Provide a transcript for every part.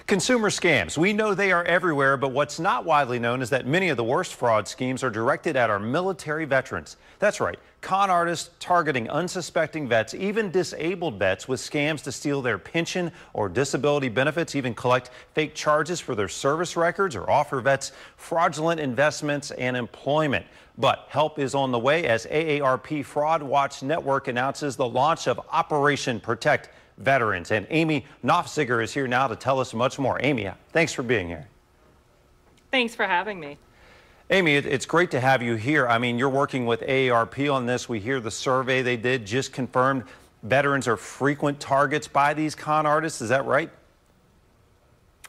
Consumer scams. We know they are everywhere, but what's not widely known is that many of the worst fraud schemes are directed at our military veterans. That's right. Con artists targeting unsuspecting vets, even disabled vets, with scams to steal their pension or disability benefits, even collect fake charges for their service records or offer vets fraudulent investments and employment. But help is on the way as AARP Fraud Watch Network announces the launch of Operation Protect Veterans. And Amy Knopfziger is here now to tell us much more. Amy, thanks for being here. Thanks for having me. Amy, it's great to have you here. I mean, you're working with AARP on this. We hear the survey they did just confirmed veterans are frequent targets by these con artists. Is that right?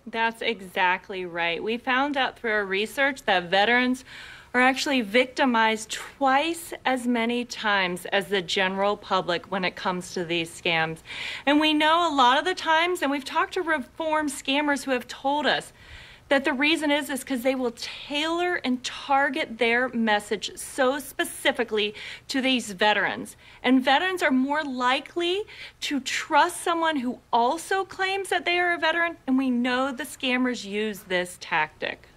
That's exactly right. We found out through our research that veterans are actually victimized twice as many times as the general public when it comes to these scams. And we know a lot of the times, and we've talked to reformed scammers who have told us that the reason is because they will tailor and target their message so specifically to these veterans. And veterans are more likely to trust someone who also claims that they are a veteran, and we know the scammers use this tactic.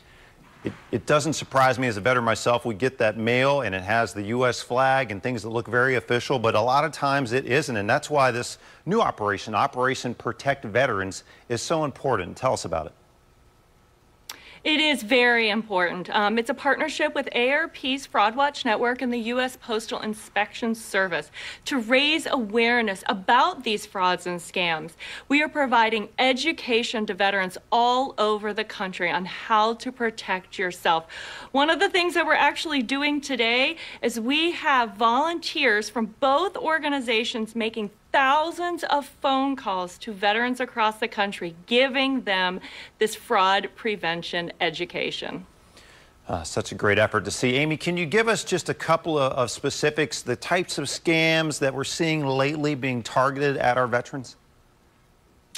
It doesn't surprise me as a veteran myself. We get that mail and it has the U.S. flag and things that look very official, but a lot of times it isn't. And that's why this new operation, Operation Protect Veterans, is so important. Tell us about it. It is very important. It's a partnership with AARP's Fraud Watch Network and the U.S. Postal Inspection Service to raise awareness about these frauds and scams. We are providing education to veterans all over the country on how to protect yourself. One of the things that we're actually doing today is we have volunteers from both organizations making thousands of phone calls to veterans across the country, giving them this fraud prevention education. Such a great effort to see. Amy, can you give us just a couple of specifics, the types of scams that we're seeing lately being targeted at our veterans?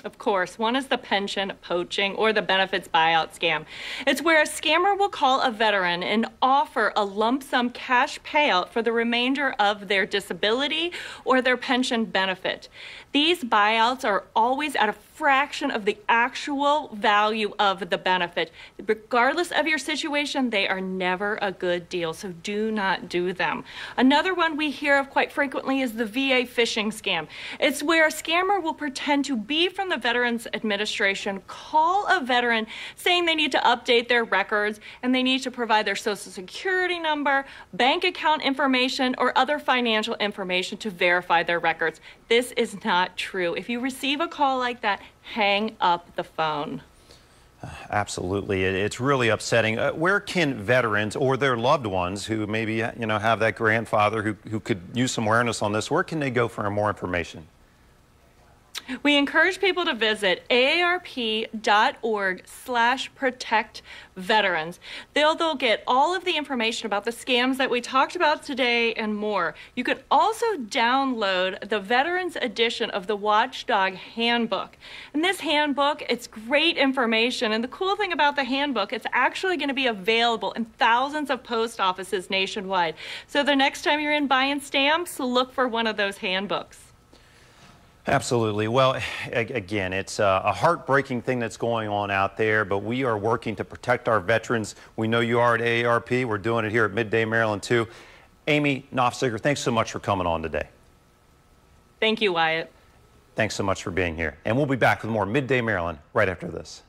Of course. One is the pension poaching or the benefits buyout scam. It's where a scammer will call a veteran and offer a lump sum cash payout for the remainder of their disability or their pension benefit. These buyouts are always at a fraction of the actual value of the benefit. Regardless of your situation, they are never a good deal, so do not do them. Another one we hear of quite frequently is the VA phishing scam. It's where a scammer will pretend to be from the Veterans Administration, call a veteran saying they need to update their records and they need to provide their Social Security number, bank account information, or other financial information to verify their records. This is not true. If you receive a call like that, hang up the phone. Absolutely. It's really upsetting. Where can veterans or their loved ones who maybe have that grandfather who could use some awareness on this, where can they go for more information? We encourage people to visit aarp.org/protectveterans. They'll get all of the information about the scams that we talked about today and more. You can also download the Veterans Edition of the Watchdog Handbook. In this handbook, it's great information. And the cool thing about the handbook, it's actually going to be available in thousands of post offices nationwide. So the next time you're in buying stamps, look for one of those handbooks. Absolutely. Well, again, it's a heartbreaking thing that's going on out there, but we are working to protect our veterans. We know you are at AARP. We're doing it here at Midday Maryland, too. Amy Knopfziger, thanks so much for coming on today. Thank you, Wyatt. Thanks so much for being here. And we'll be back with more Midday Maryland right after this.